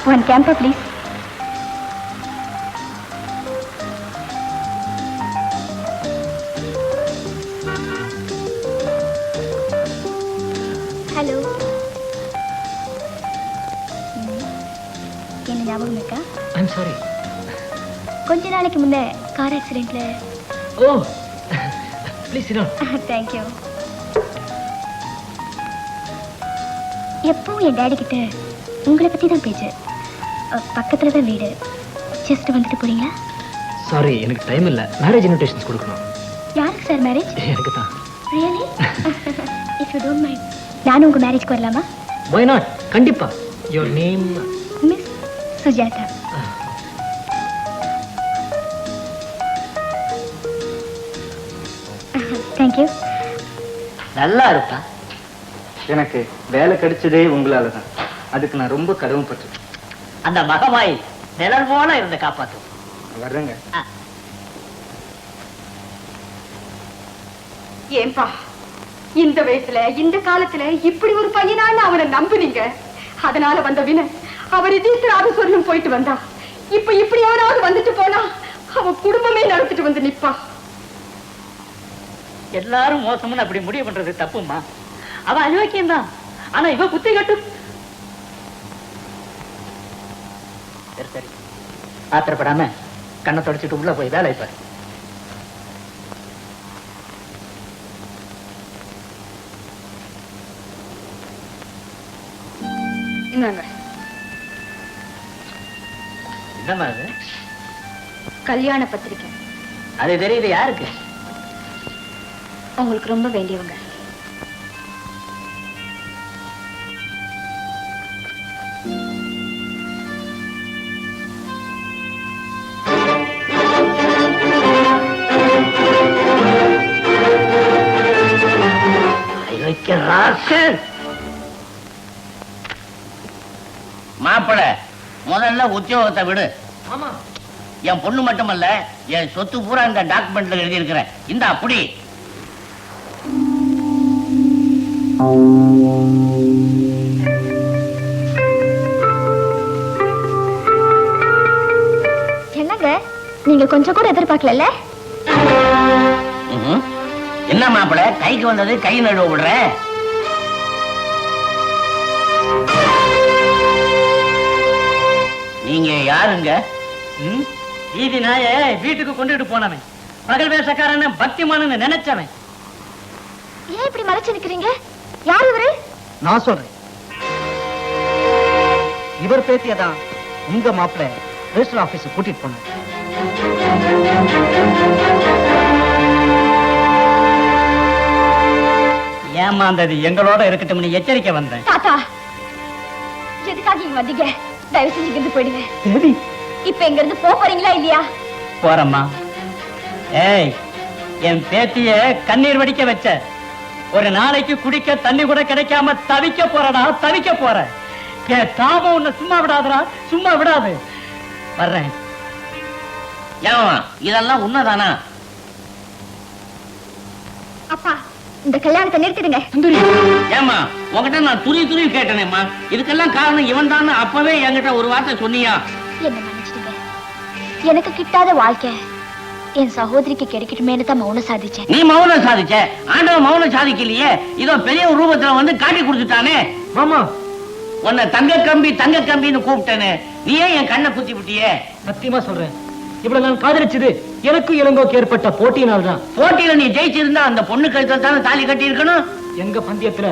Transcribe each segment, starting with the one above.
One camper, please. Hello. என்ன ஞாபகம் இருக்கா? I'm sorry. கொஞ்ச நாளைக்கு முன்ன கார் ஆக்சிடென்ட்ல. Oh, please sit down. Thank you. எப்பவும் என் டாடி கிட்ட உங்களை பத்தி தான் பேச்சு. பக்கத்துல தான் வீடு. ஜஸ்ட் வந்துட்டு போறீங்களா? சாரி, எனக்கு டைம் இல்ல. மேரேஜ் இன்விடேஷன்ஸ் கொடுக்கணும். யாருக்கு சார் மேரேஜ்? எனக்கு தான். Really? If you don't mind, நானும் உங்க மேரேஜ்க்கு வரலாமா? Why not? கண்டிப்பா. Your name? Miss Sujata. Thank you. நல்லா இருப்பா. எனக்கு வேலை கிடைச்சதே உங்களால தான். அதுக்கு நான் ரொம்ப கடமைப்பட்டிருக்கேன். அந்த மகமாய் நிழல் போல இருந்து காப்பாத்தும். வர்றேங்க. ஏன்பா இந்த வயசுல இந்த காலத்துல இப்படி ஒரு பையனான்னு அவனை நம்புனீங்க. அதனால வந்த வினை அவர் இதீஸ்வராக சொல்லும் போயிட்டு வந்தா. இப்ப இப்படி யாராவது வந்துட்டு போனா அவ குடும்பமே நடத்திட்டு வந்து நிப்பா. எல்லாரும் மோசம்னு அப்படி முடிவு பண்றது தப்புமா. அவ அயோக்கியம் தான். ஆனா இவ புத்தி கட்டு. சரி சரி, ஆத்திரப்படாம கண்ணை தொடச்சிட்டு உள்ள போய் வேலை பாரு. என்னமா அது? கல்யாண பத்திரிக்கை. அது தெரியுது யாருக்கு? உங்களுக்கு ரொம்ப வேண்டியவங்க. மாப்பிள, முதல்ல உத்தியோகத்தை விடு. ஆமா. என் பொண்ணு மட்டுமல்ல, என் சொத்து பூரா இந்த டாக்குமெண்ட்ல எழுதி இருக்கிறேன். இந்த அப்படி என்னங்க, நீங்க கொஞ்சம் கூட எதிர்பார்க்கல. என்ன மாப்பிள, கைக்கு வந்தது கை நடுவு விடுற. நீங்க யாருங்க? வீதி நாய வீட்டுக்கு கொண்டுட்டு போனவன், பகல் வேஷக்காரன பக்திமானு நினைச்சவன். ஏன் இப்படி மறைச்சு நிக்கிறீங்க? யார் இவரு? நான் சொல்றேன். இவர் பேத்தியதான் உங்க மாப்பிள்ளை ரெஜிஸ்டர் ஆபீஸ் கூட்டிட்டு போனார். ஏமாந்தது எங்களோட இருக்கட்டும் எச்சரிக்கை வந்தேன். தாத்தா, எதுக்காக இங்க வந்தீங்க? தயவு செஞ்சு இங்கிருந்து போயிடுங்க. சரி, இப்ப இங்க இருந்து போறீங்களா இல்லையா? போறம்மா. ஏய், என் பேத்திய கண்ணீர் வடிக்க வச்ச, ஒரு நாளைக்கு குடிக்க தண்ணி கூட கிடைக்காம தவிக்க போறடா, தவிக்க போற. என் தாபம் உன்னை சும்மா விடாதடா, சும்மா விடாது. வர்றேன். ஏமா, இதெல்லாம் உண்மைதானா? அப்பா, இந்த கல்யாணத்தை நிறுத்திடுங்க. ஏமா, உங்ககிட்ட நான் துருவி கேட்டேனேம்மா. இதுக்கெல்லாம் காரணம் இவன் தானே. அப்பவே என்கிட்ட ஒரு வார்த்தை சொன்னியா? என்ன மன்னிச்சிடுங்க. எனக்கு கிட்டாத வாழ்க்கை என் சகோதரிக்கு கிடைக்கட்டுமேனு தான் மௌனம் சாதிச்சேன். நீ மௌனம் சாதிச்ச, ஆண்டவன் மௌனம் சாதிக்கலையே. இதோ பெரிய ஒரு ரூபத்துல வந்து காட்டி கொடுத்துட்டானே. மாமா, உன்னை தங்க கம்பின்னு கூப்பிட்டேன்னு நீ ஏன் என் கண்ணை குத்தி விட்டியே? சத்தியமா சொல்றேன், இவ்வளவு நான் காதலிச்சது எனக்கும் இளங்கோக்கு ஏற்பட்ட போட்டியினால்தான். போட்டியில நீ ஜெயிச்சிருந்தா அந்த பொண்ணு கழுத்துல தானே தாலி கட்டி இருக்கணும். எங்க பந்தயத்துல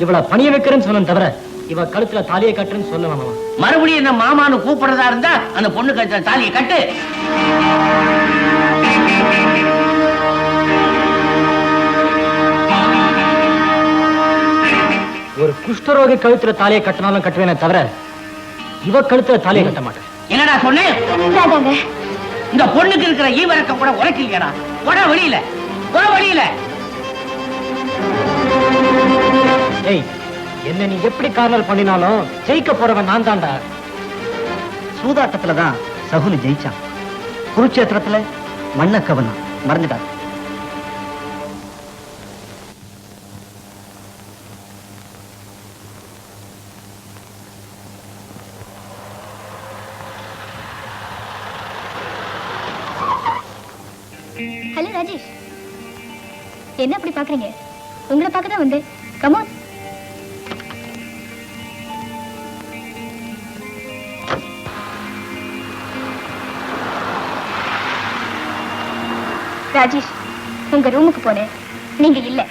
இவ்வளவு பணிய வைக்கிறேன்னு சொன்ன தவிர இவ கழுத்துல தாலியை கட்டுன்னு சொல்ல மாமா. மறுபடியும் என்ன மாமான்னு கூப்பிடுறதா இருந்தா அந்த பொண்ணு கழுத்துல தாலியை கட்டு. ஒரு குஷ்டரோகி கழுத்துல தாலியை கட்டினாலும் கட்டுவேனே தவிர இவ கழுத்துல தாலியை கட்ட மாட்டேன். என்னடா சொன்னேன்? வேண்டாங்க. இந்த பொண்ணுக்கு இருக்கிற ஈவரக்கம் கூட உரைக்கலையடா. போட வெளியில, போ வெளியில. ஏய், என்ன நீ எப்படி காரணம் பண்ணினாலும் ஜெயிக்க போறவன் நான் தான்டா. சூதாட்டத்துலதான் சகுனி ஜெயிச்சான், குருட்சேத்திரத்துல மண்ணக்கவனா மறந்துட்டான். ஹலோ ராஜேஷ், என்ன அப்படி பாக்குறீங்க? உங்களை பார்க்க தான் வந்து. கமான். ராஜேஷ், உங்க ரூமுக்கு போனேன், நீங்க இல்ல.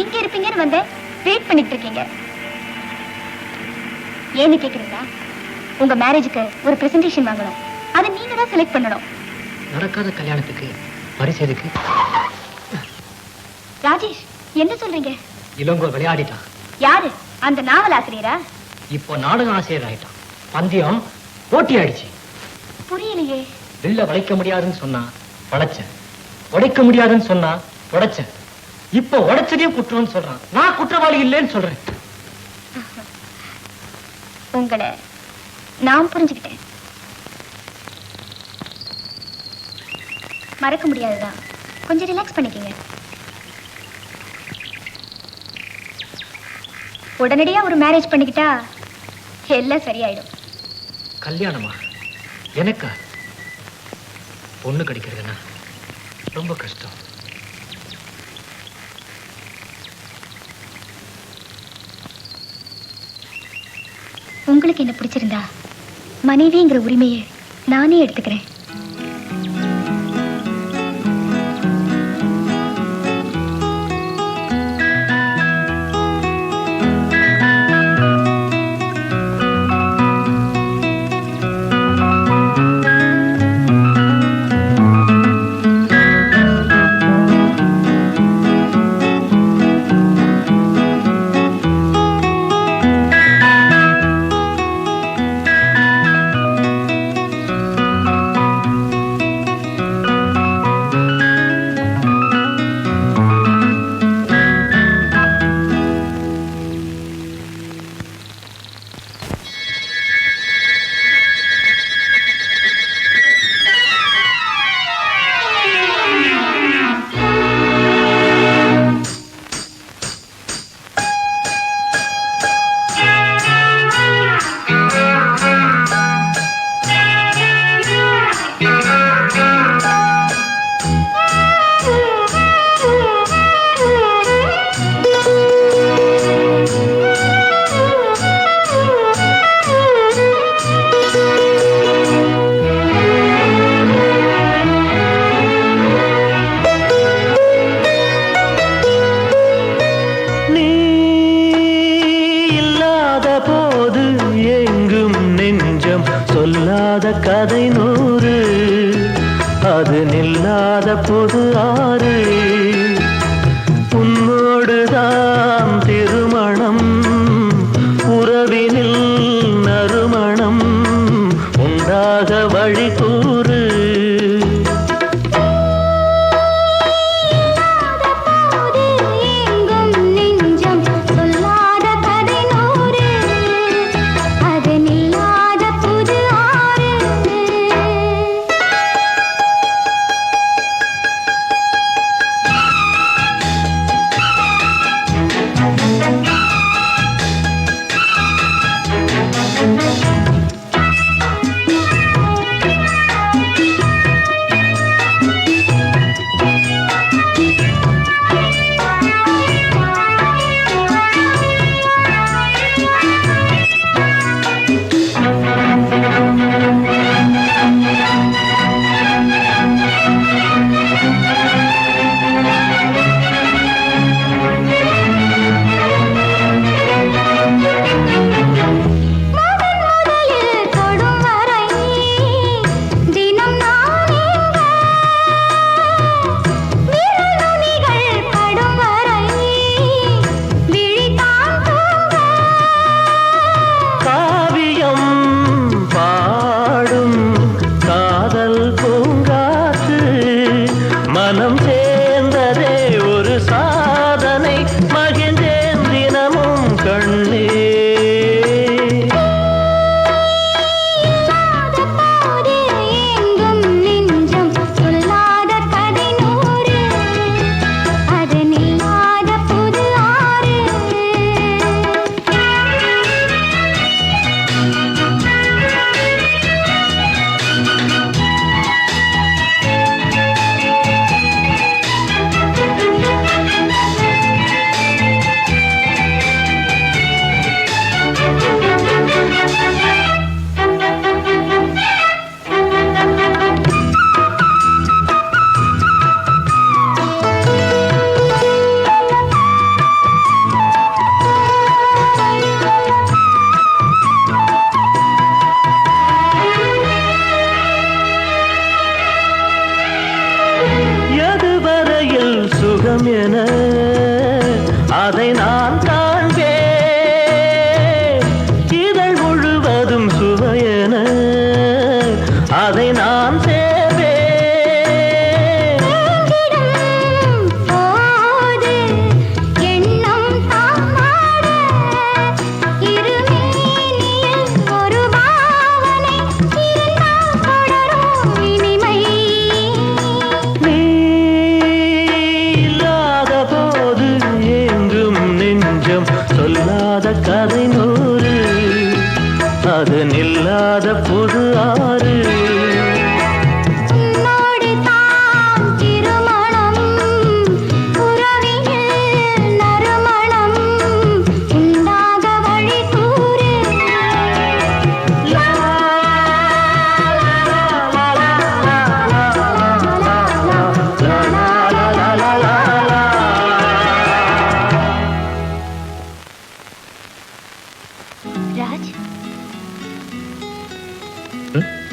இங்க இருப்பீங்கன்னு வந்தேன், வெயிட் பண்ணிட்டு இருக்கீங்க. ஏன்னு கேக்குறீங்களா? உங்க மேரேஜுக்கு ஒரு பிரசன்டேஷன் வாங்கணும், அதை நீங்க தான் செலக்ட் பண்ணணும். நடக்காத கல்யாணத்துக்கு பரிசு எதுக்கு? ராஜேஷ், என்ன சொல்றீங்க? இளங்கோ விளையாடிட்டான். யாரு? அந்த நாவல் ஆசிரியரா? இப்போ நாடக ஆசிரியர் ஆயிட்டான். பந்தயம் போட்டி ஆயிடுச்சு. புரியலையே. வில்ல வளைக்க முடியாதுன்னு சொன்னா வளைச்சேன், உடைக்க முடியாதுன்னு சொன்னா உடைச்சேன். இப்போ உடைச்சதையும் குற்றம்னு சொல்றான். நான் குற்றவாளி இல்லைன்னு சொல்றேன். உங்களை நான் புரிஞ்சுக்கிட்டேன். மறக்க முடியாதுதான். கொஞ்சம் ரிலாக்ஸ் பண்ணிக்கங்க. உடனடியா ஒரு மேரேஜ் பண்ணிக்கிட்டா எல்லாம் சரியாயிடும். கல்யாணமா? எனக்கா? பொண்ணு கிடைக்கிறதுனா ரொம்ப கஷ்டம். உங்களுக்கு என்ன பிடிச்சிருந்தா மனைவிங்கிற உரிமையை நானே எடுத்துக்கிறேன். சொல்லாத கதை 100, அது நில்லாத பொது 6. உன்னோடுதான் திருமணம், உறவினில் நறுமணம் உண்டாக வழி கூறு. நான் காண்பேன் இதழ் முழுவதும் சுவையென அதை நான் கதை நூறு அது நில்லாத புது ஆறு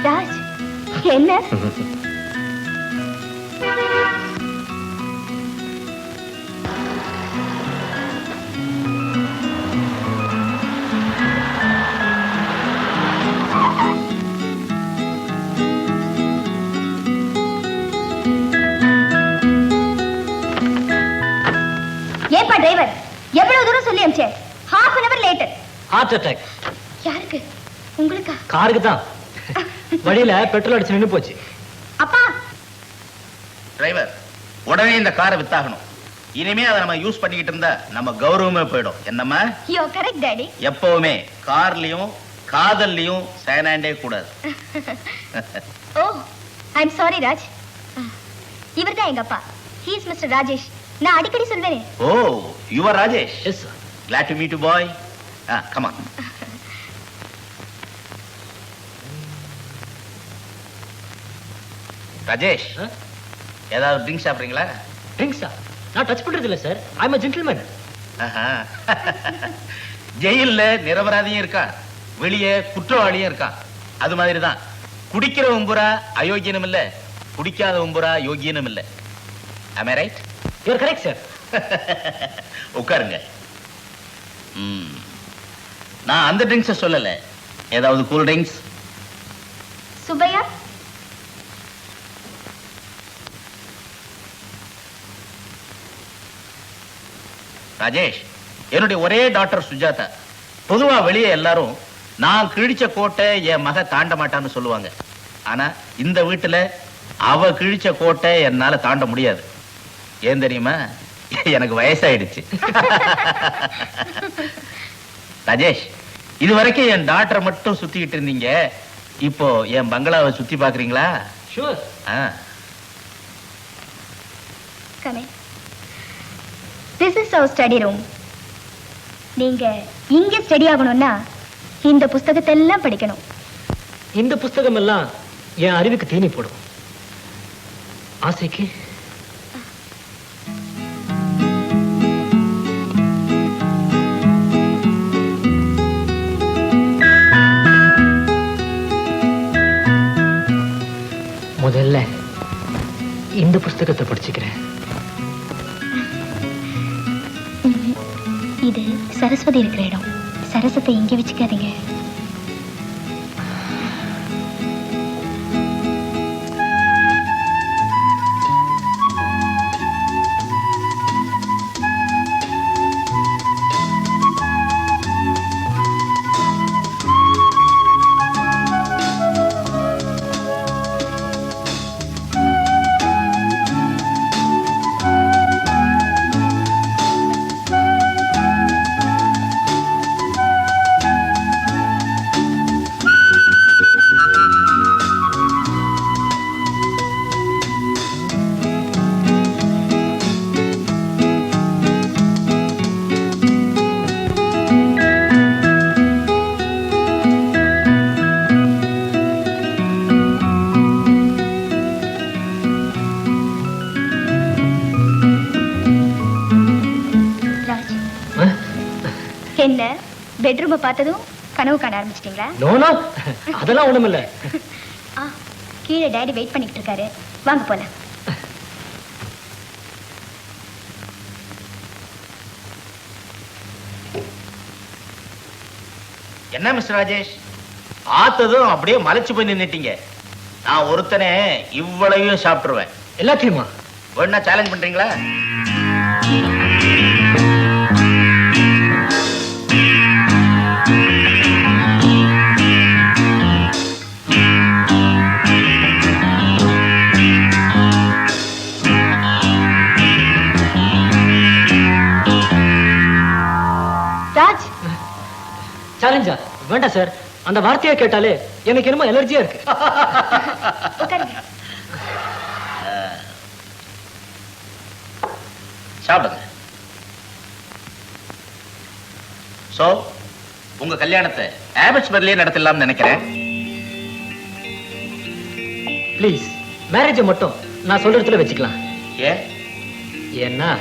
ராஜ், என்ன ஏப்பா டிரைவர், எவ்வளவு தூரம் சொல்லி அனுப்பிச்சேன்? half an hour later. Heart attack. யாருக்கு? உங்களுக்கா? காருக்கு தான். வழியில பெட்ரோல் அடிச்சு நின்னு போச்சு. அப்பா டிரைவர், உடனே இந்த காரை வித்தாகணும். இனிமே அதை நம்ம யூஸ் பண்ணிக்கிட்டு இருந்தா நம்ம கௌரவமே போயிடும். என்னம்மா? You are correct daddy. எப்பவுமே கார்லயும் காதல்லையும் சேனாண்டே கூடாது. Oh, I am sorry Raj. இவர்தான் எங்க அப்பா. He is mister Rajesh. நான் அடிக்கடி சொல்வேனே. Oh, you are Rajesh. Yes sir. Glad to meet you, boy. Come on. Rajesh, ஏதாவது ட்ரிங்க் சாப்பிடுறீங்களா? ட்ரிங்க்ஸா? நான் டச் பண்றது இல்ல sir. I am a gentleman. ஜெயில்ல நிரபராதியும் இருக்கா, வெளியே குற்றவாளியும் இருக்கா. அது மாதிரி தான் குடிக்கிற உம்புரா அயோக்கியனும் இல்ல, குடிக்காத உம்புரா யோகியனும் இல்ல. Am I right? You are correct sir. உட்காருங்க. நான் அந்த ட்ரிங்க்ஸ் சொல்லல. ஏதாவது கூல் ட்ரிங்க்ஸ்? சுப்பையா, ராஜேஷ், என்னுடைய ஒரே டாக்டர் சுஜாதா. பொதுவா வெளியே எல்லாரும் நான் கிழிச்ச கோட்டை என் மக தாண்ட மாட்டான்னு சொல்லுவாங்க. ஆனா இந்த வீட்டுல அவ கிழிச்ச கோட்டை என்னால தாண்ட முடியாது. ஏன் தெரியுமா? எனக்கு வயசாயிடுச்சு. ராஜேஷ், இது வரைக்கும் என் டாக்டரை மட்டும் சுத்திக்கிட்டு இருந்தீங்க. இப்போ என் பங்களாவை சுத்தி பாக்குறீங்களா? Sure. come in. This is our study room. நீங்க இங்க ஸ்டடி ஆகணும்னா இந்த புத்தகத்தை எல்லாம் படிக்கணும். இந்த புத்தகம் எல்லாம் என் அறிவுக்கு தீனி போடும். ஆசைக்கு முதல்ல இந்த புத்தகத்தை படிச்சுக்கிறேன். இது சரஸ்வதி இருக்கிற இடம். சரசத்தை இங்க வச்சுக்காதீங்க. என்ன பெட்ரூமை பார்த்ததும் கனவு காண ஆரம்பிச்சிட்டீங்களா? நோ நோ, அதெல்லாம் ஒண்ணும் இல்ல. கீழே டாடி வெயிட் பண்ணிட்டு இருக்காரு, வாங்க போலாம். என்ன மிஸ்டர் ராஜேஷ், பார்த்ததும் அப்படியே மலைச்சு போய் நின்னுட்டீங்க. நான் ஒருத்தனே இவ்வளவையும் சாப்பிட்டுருவேன். எல்லாத்தையுமா? வேணா சேலஞ்ச் பண்றீங்களா? ராஜ், சேலஞ்சா? வேண்டாம் சார், அந்த வார்த்தையை கேட்டாலே எனக்கு என்னமோ அலர்ஜியா இருக்கு. உட்காருங்க. சாப்பிடுங்க. சோ உங்க கல்யாணத்தை ஆபட்ஸ்பர்லியே நடத்தலாம்னு நினைக்கிறேன். ப்ளீஸ், மேரேஜை மட்டும் நான் சொல்ற இடத்துல வச்சுக்கலாம். ஏன்? ஏன்னா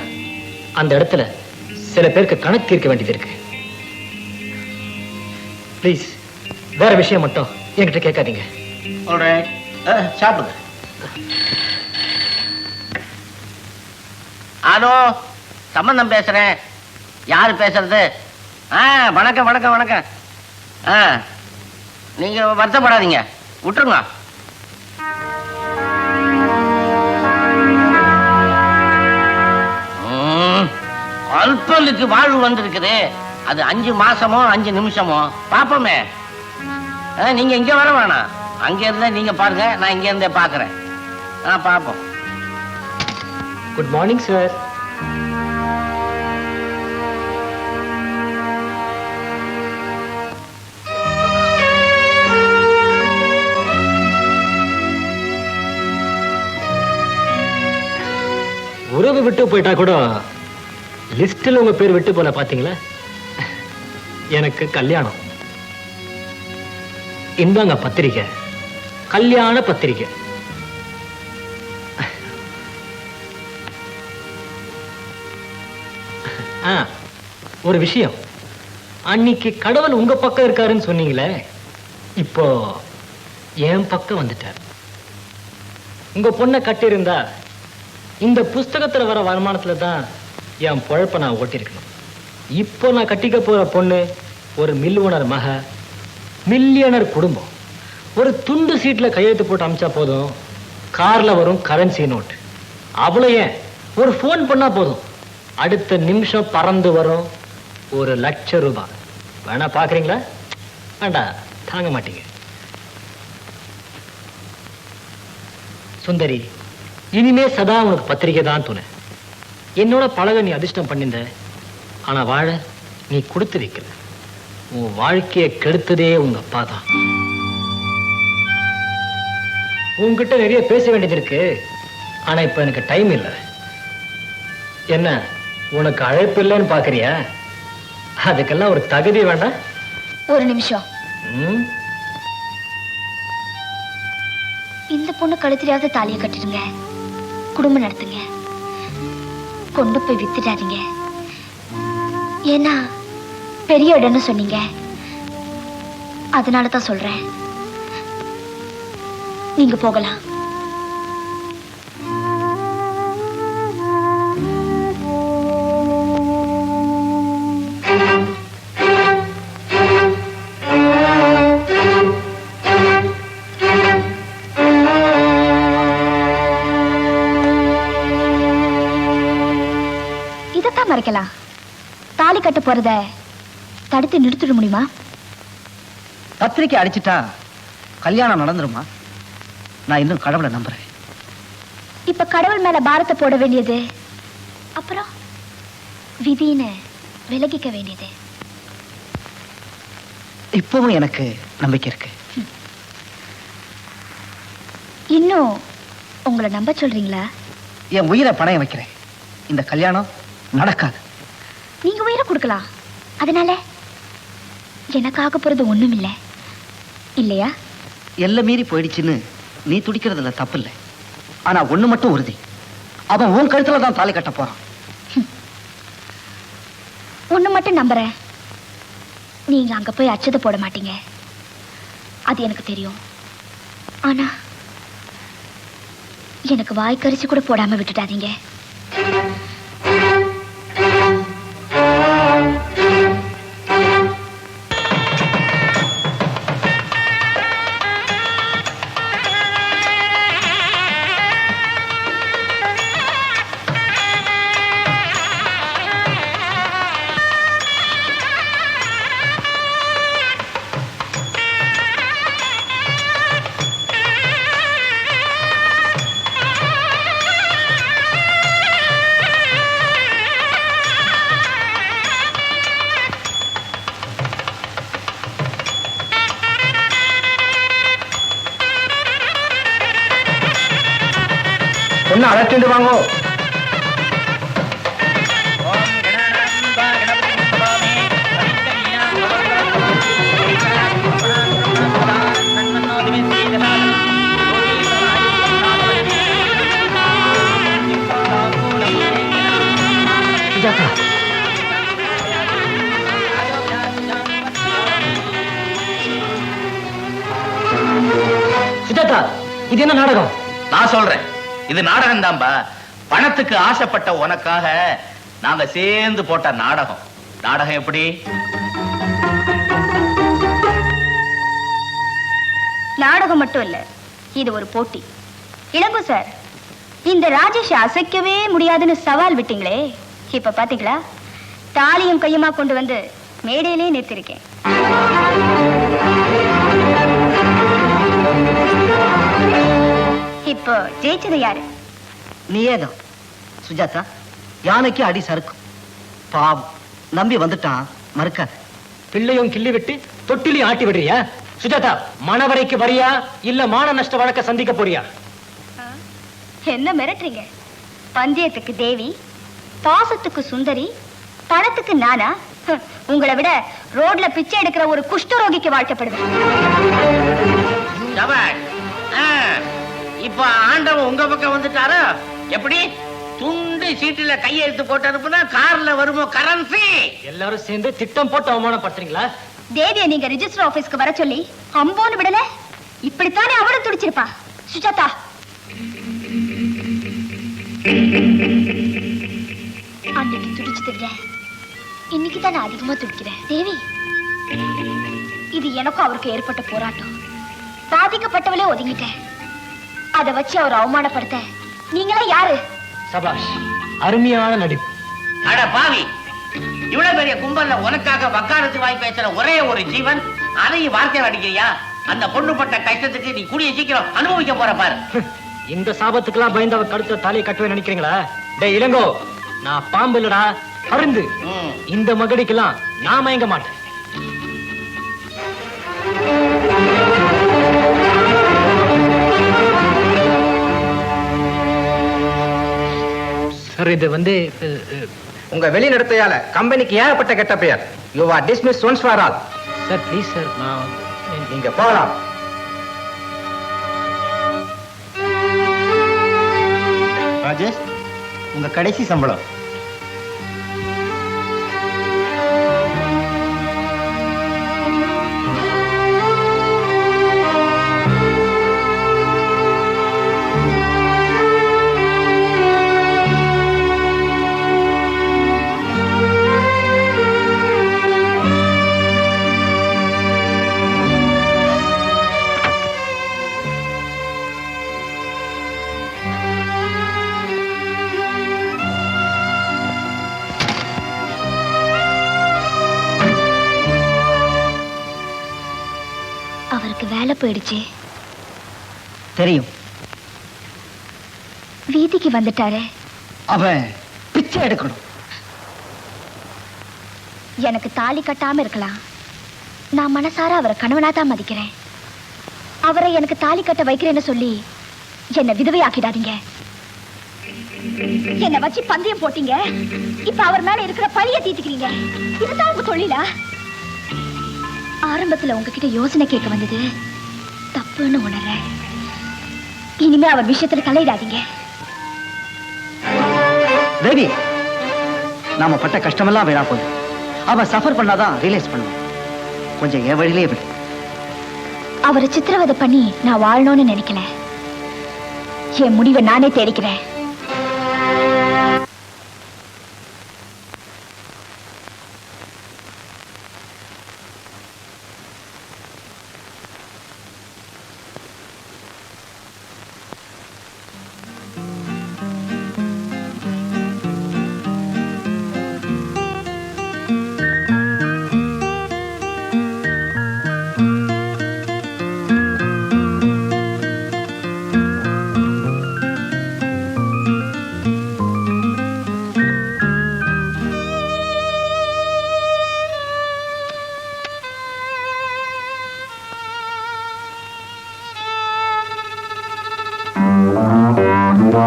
அந்த இடத்துல சில பேருக்கு கணக்கு தீர்க்க வேண்டியது இருக்கு. ப்ளீஸ், வேற விஷயம் மட்டும் என்கிட்ட கேட்காதீங்க. ஆல்ரைட், சாப்பிடுங்க. ஹலோ, சம்பந்தம் பேசுறேன். யாரு பேசுறது? வணக்கம் வணக்கம் வணக்கம். நீங்க வருத்தப்படாதீங்க, விட்டுருங்க. அல்பலுக்கு வாழ்வு வந்திருக்குது. அது 5 மாசமோ 5 நிமிஷமோ பாப்போமே. நீங்க இங்க வர வேணாம், அங்க இருந்தே நீங்க பாருங்க, நான் இங்க இருந்தே பாக்குறேன். பாப்போம். Good morning sir. உறவு விட்டு போயிட்டா கூட லிஸ்டில் உங்க பேர் விட்டு போல பாத்தீங்களா? எனக்கு கல்யாணம். இந்தாங்க பத்திரிக்கை, கல்யாண பத்திரிக்கை. ஒரு விஷயம், அன்னைக்கு கடவுள் உங்க பக்கம் இருக்காருன்னு சொன்னீங்களே, இப்போ என் பக்கம் வந்துட்டார். உங்க பொண்ணை கட்டியிருந்தா இந்த புஸ்தகத்துல வர வருமானத்துல தான் என் பொழப்ப நான் ஓட்டிருக்கணும். இப்போ நான் கட்டிக்க போற பொண்ணு ஒரு மில் ஓனர் மக, மில்லியனர் குடும்பம். ஒரு துண்டு சீட்ல கையெழுத்து போட்டு அமிச்சா போதும், கார்ல வரும் கரன்சி நோட். அவ்வளோ ஏன், ஒரு போன் பண்ணா போதும், அடுத்த நிமிஷம் பறந்து வரும் 1,00,000 ரூபாய். வேணா பாக்குறீங்களா? வேண்டாம், தாங்க மாட்டீங்க. சுந்தரி, இனிமே சதா உனக்கு பத்திரிகை தான் துணை. என்னோட பழக நீ அதிர்ஷ்டம் பண்ணிந்த, ஆனா வாழ நீ கொடுத்து வைக்கல. உன் வாழ்க்கையை கெடுத்ததே உங்க அப்பா தான். உன்கிட்ட நிறைய பேச வேண்டியது இருக்கு, ஆனா இப்ப எனக்கு டைம் இல்லை. என்ன, உனக்கு அழைப்பு இல்லைன்னு பாக்குறியா? அதுக்கெல்லாம் ஒரு தகுதி வேண்டாம்? ஒரு நிமிஷம். இந்த பொண்ணு கழுத்திலாவது தாலியை கட்டிடுங்க, குடும்பம் நடத்துங்க, கொண்டு போய் வித்துடாதீங்க. ஏன்னா பெரிய இடம்னு சொன்னீங்க, அதனாலதான் சொல்றேன். நீங்க போகலாம். இதத்தான் மறைக்கலாம். தாலி கட்ட போறத தடுத்து நிறுத்திட முடியுமா? பத்திரிக்கை அடிச்சுட்டா கல்யாணம் நடந்துருமா? நான் இன்னும் கடவுளை நம்புறேன். இப்ப கடவுள் மேல பாரத்தை போட வேண்டியது, அப்புறம் விதின்னு விலகிக்க வேண்டியது. இப்பவும் எனக்கு நம்பிக்கை இருக்கு. இன்னும் உங்களை நம்ப சொல்றீங்களா? என் உயிரை பணைய வைக்கிறேன், இந்த கல்யாணம் நடக்காது. நீங்க உயிரை கொடுக்கலாம், அதனால எனக்காக போறது ஒண்ணும் இல்லை இல்லையா? எல்லை மீறி போயிடுச்சுன்னு நீ துடிக்கிறதுல தப்பு இல்லை. ஆனா ஒண்ணு மட்டும் உறுதி, அவன் உன் கழுத்துல தான் தாலி கட்ட போறான். ஒண்ணு மட்டும் நம்புறேன், நீங்க அங்க போய் அச்சதை போட மாட்டீங்க, அது எனக்கு தெரியும். ஆனா எனக்கு வாய்க்கரிசி கூட போடாம விட்டுட்டாதீங்க. பொண்ணு அழைச்சிட்டு வாங்கோ. சுஜாதா, இது என்ன நாடகம்? நான் சொல்றேன், இது நாடகம் தான்பா. பணத்துக்கு ஆசைப்பட்ட உனக்காக நாங்க சேர்ந்து போட்ட நாடகம். நாடகம் எப்படி? நாடகம் மட்டும் இல்ல, இது ஒரு போட்டி. இளங்கோ சார், இந்த ராஜேஷ் அசைக்கவே முடியாதுன்னு சவால் விட்டீங்களே, இப்ப பாத்தீங்களா? தாலியும் கையுமா கொண்டு வந்து மேடையிலே நிறுத்திருக்கேன். இப்போ ஜெயிச்சது யாரு? நீயேதான் சுஜாதா. யானைக்கு அடி சறுக்கும். பாவம், நம்பி வந்துட்டான், மறுக்காத. பிள்ளையும் கிள்ளி விட்டு தொட்டிலையும் ஆட்டி விடுறியா? சுஜாதா, மணவரைக்கு வரியா இல்ல மான நஷ்ட வழக்க சந்திக்க போறியா? என்ன மிரட்டுறீங்க? பந்தயத்துக்கு தேவி, பாசத்துக்கு சுந்தரி, பணத்துக்கு நானா? உங்களை விட ரோட்ல பிச்சை எடுக்கிற ஒரு குஷ்டரோகிக்கு வாழ்க்கப்படுவேன். இப்ப ஆண்டவன் உங்க பக்கம் வந்துட்டாரா? எப்படி துண்டு சீட்டுல கையெழுத்து போட்டு அனுப்புனா கார்ல வருமோ கரன்சி? எல்லாரும் சேர்ந்து திட்டம் போட்டு அவமானப்படுத்துறீங்களா? தேவியை நீங்க ரிஜிஸ்டர் ஆபீஸ்க்கு வர சொல்லி அம்போன்னு விடல, இப்படித்தானே அவளும் துடிச்சிருப்பா. சுஜாதா, அன்னைக்கு துடிச்சது விட இன்னைக்கு தான் நான் அதிகமா துடிக்கிறேன். தேவி, இது எனக்கும் அவருக்கு ஏற்பட்ட போராட்டம். பாதிக்கப்பட்டவளே ஒதுங்கிட்டேன். அதை வச்சு அவர் அவமானப்படுத்த நீங்களா யாரு? சபாஷ், அருமையான நடிப்பு. அட பாவி, இவ்வளவு பெரிய கும்பல்ல உனக்காக வக்காலத்து வாய் பேசுற ஒரே ஒரு ஜீவன், அதையும் வார்த்தை அடிக்கிறியா? அந்த பொண்ணு பட்ட கஷ்டத்துக்கு நீ கூடிய சீக்கிரம் அனுபவிக்க போற பாரு. இந்த சாபத்துக்கெல்லாம் பயந்தவ கடுத்த தலையை கட்டுவே நினைக்கிறீங்களா? டேய் இளங்கோ, நான் பாம்பு இல்லடா, பருந்து. இந்த மகடிக்கெல்லாம் நான் மயங்க மாட்டேன். சார், இது வந்து உங்க வெளிநடத்தையால கம்பெனிக்கு ஏகப்பட்ட கெட்ட பெயர். You are dismiss once for all. Sir please sir, நான் நீங்க போகலாம். ராஜேஷ், உங்க கடைசி சம்பளம். அவருக்கு வேலை போயிடுச்சு. தெரியும். வீதிக்கு வந்துட்டாரு. அவன் பிச்சை எடுக்கணும். எனக்கு தாலி கட்டாம இருக்கலாம். நான் மனசார அவரை கணவனா தான் மதிக்கிறேன். அவரை எனக்கு தாலி கட்ட வைக்கிறேன்னு சொல்லி என்ன விதவையாக்கிடாதீங்க. என்ன வச்சு பந்தயம் போட்டீங்க. இப்ப அவர் மேல இருக்கிற பழிய தீர்த்துக்கிறீங்க. இதுதான் உங்க தொழிலா? ஆரம்பத்துல உங்ககிட்ட யோசனை கேட்க வந்தது தப்புன்னு உணர்றேன். இனிமே அவர் விஷயத்துல தலையிடாதீங்க. தேவி, நாம பட்ட கஷ்டமெல்லாம் வீணா போகுது. அவன் சஃபர் பண்ணாதான் ரியலைஸ் பண்ணுவான். கொஞ்சம் என் வழியிலே விடு. அவரை சித்திரவதை பண்ணி நான் வாழணும்னு நினைக்கல. என் முடிவை நானே தேடிக்கிறேன்.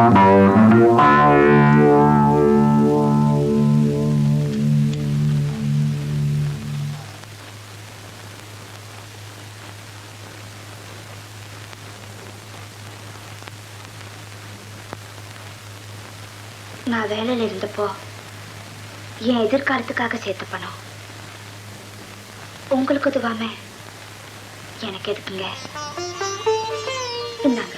நான் வேலையில இருந்தப்போ என் எதிர்காலத்துக்காக சேர்த்த பணம் உங்களுக்கு உதவாம எனக்கு எதுக்குங்க? இந்தாங்க.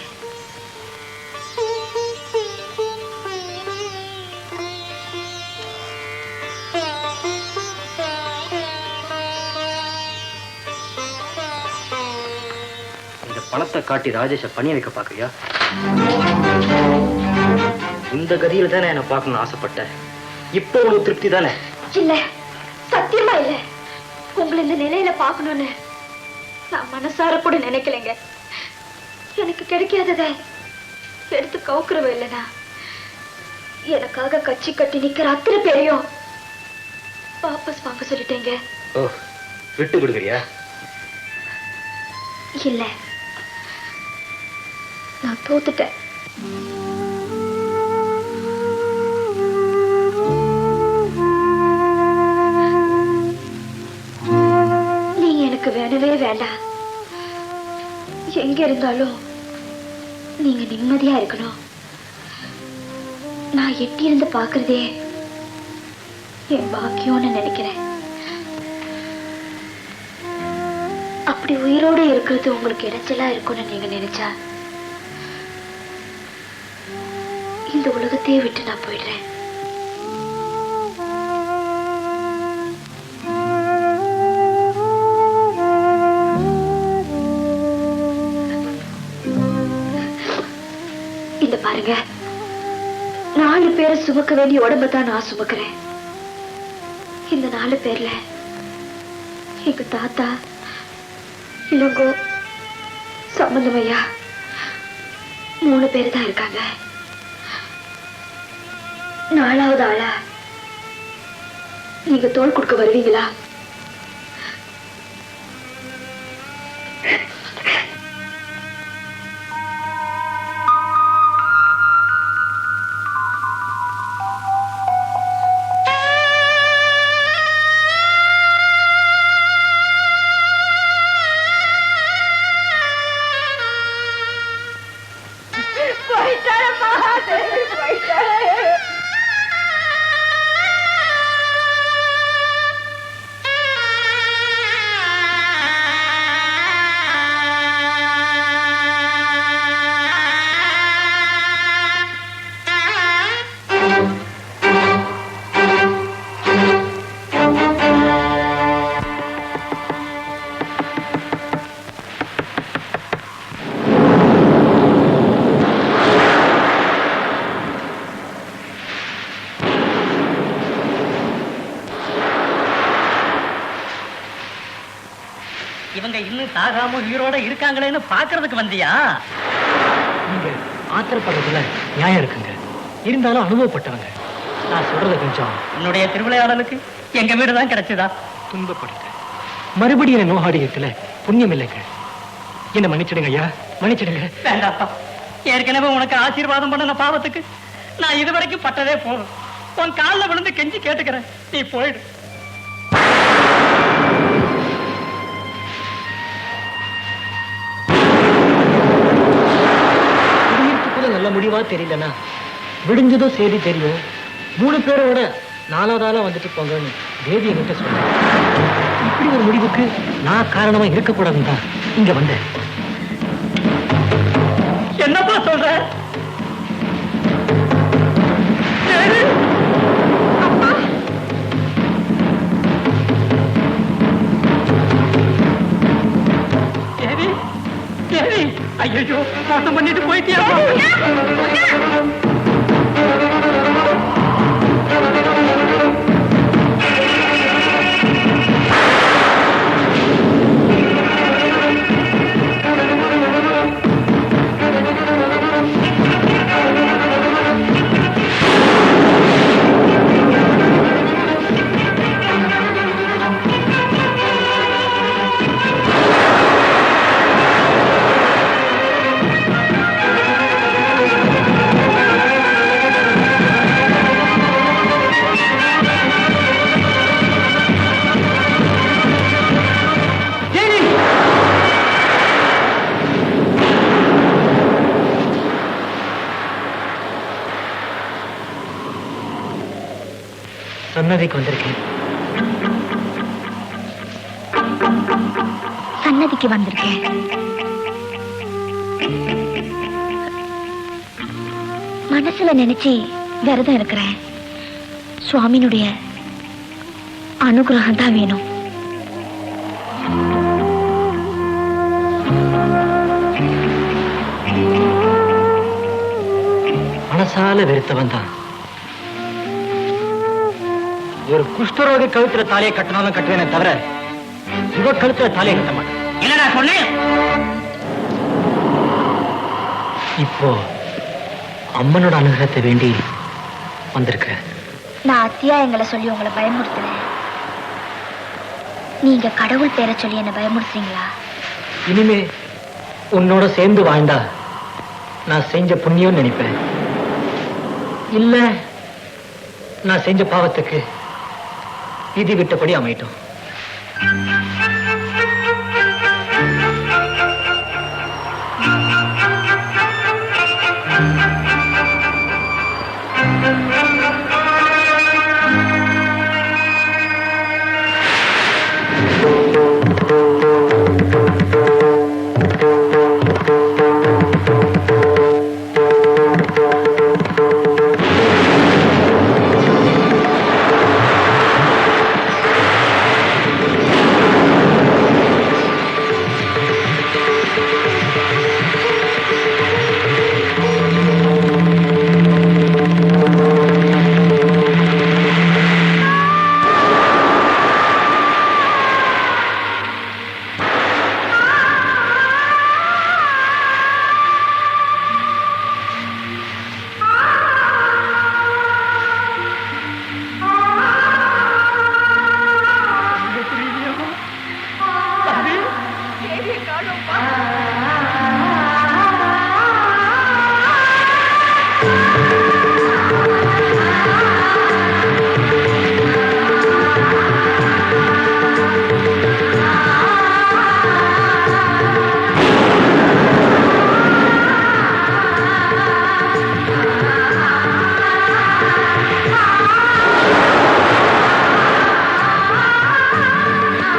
இந்த பணத்தை காட்டி ராஜேஷை பண்ணி வைக்க பாக்குறியா? இந்த கதியில தானே என்ன பார்க்கணும்னு ஆசைப்பட்டேன். இப்போ உங்களுக்கு திருப்தி தானே? இல்ல, சத்தியமா இல்ல. உங்களை இந்த நிலையில பார்க்கணும்னு நான் மனசார கூட நினைக்கலைங்க. எனக்கு கிடைக்காதத எடுத்து கவுக்குறவ இல்லைனா எனக்காக கட்சி கட்டி நிக்கிற அத்தனை பேரையும் வாபஸ் வாங்க சொல்லிட்டேங்க. ஓ, விட்டு கொடுக்குறியா? இல்ல, நான் தோத்துட்டேன். எனக்கு வேணவே வேண்டாம். எங்க இருந்தாலும் நீங்க நிம்மதியா இருக்கணும். நான் எட்டி இருந்து பாக்குறதே என் பாக்கியம்னு நினைக்கிறேன். அப்படி உயிரோடு இருக்கிறது உங்களுக்கு இடைச்சலா இருக்கும்னு நீங்க நினைச்சா இந்த உலகத்தையே விட்டு நான் போயிடுறேன். பாருங்க, 4 பேரை சுமக்க வேண்டிய உடம்பை தான் நான் சுமக்கிறேன். இந்த 4 பேர்ல எங்க தாத்தா, இளங்கோ, சம்பந்தமையா 3 பேர் தான் இருக்காங்க. 4வது ஆளா நீங்க தோள் கொடுக்க வருவீங்களா? இவங்க இன்னும் சாகாம உயிரோட இருக்காங்களேன்னு பாக்குறதுக்கு வந்தியா? நீங்க ஆத்திரப்படுறதுல நியாயம் இருக்குங்க. இருந்தாலும் அனுபவப்பட்டவங்க. நான் சொல்றத கொஞ்சம். உன்னுடைய திருவிளையாடலுக்கு எங்க வீடு தான் கிடைச்சதா? துன்பப்படுத்த மறுபடியும் என்ன நோகாடி இருக்கல, புண்ணியம் இல்லைங்க. என்ன மன்னிச்சிடுங்க ஐயா, மன்னிச்சிடுங்க. வேண்டாப்பா, ஏற்கனவே உனக்கு ஆசீர்வாதம் பண்ணன பாவத்துக்கு நான் இதுவரைக்கும் பட்டதே போதும். உன் காலில் விழுந்து கெஞ்சி கேட்டுக்கிறேன், நீ போயிடு. நல்ல முடிவா தெரியலனா விடிஞ்சதோ சரி தெரியும். 3 பேரோட 4வது ஆளா வந்துட்டு போங்கன்னு தேவி என்கிட்ட சொன்னாங்க. இப்படி ஒரு முடிவுக்கு நான் காரணமா இருக்கக்கூடாதுன்னு தான் இங்க வந்தேன். என்னப்பா சொல்ற? தேவி, தேவி, ஐயோ மோசம் பண்ணிட்டு போயிட்டியா? சன்னதிக்கு வந்திருக்கேன். சன்னதிக்கு வந்திருக்கேன். மனசுல நினைச்சு விரதம் இருக்கிறேன். சுவாமினுடைய அனுகிரகம் தான் வேணும். மனசால வெறுத்தவன் தான். ஒரு குஷ்டரோகி கழுத்துல தாலியை கட்டினாலும் கட்டுவேனே தவிர இவ கழுத்துல தாலியை கட்ட மாட்டேன். என்னடா சொன்னேன்? இப்போ அம்மனோட அனுகிரகத்தை வேண்டி வந்திருக்கிறேன். நான் அத்தியாயங்களை சொல்லி உங்களை பயமுறுத்துறேன். நீங்க கடவுள் பேரை சொல்லி என்ன பயமுறுத்துறீங்களா? இனிமே உன்னோட சேர்ந்து வாழ்ந்தா நான் செஞ்ச புண்ணியம் நினைப்பேன். இல்ல நான் செஞ்ச பாவத்துக்கு விதி விட்டபடி அமையட்டும்.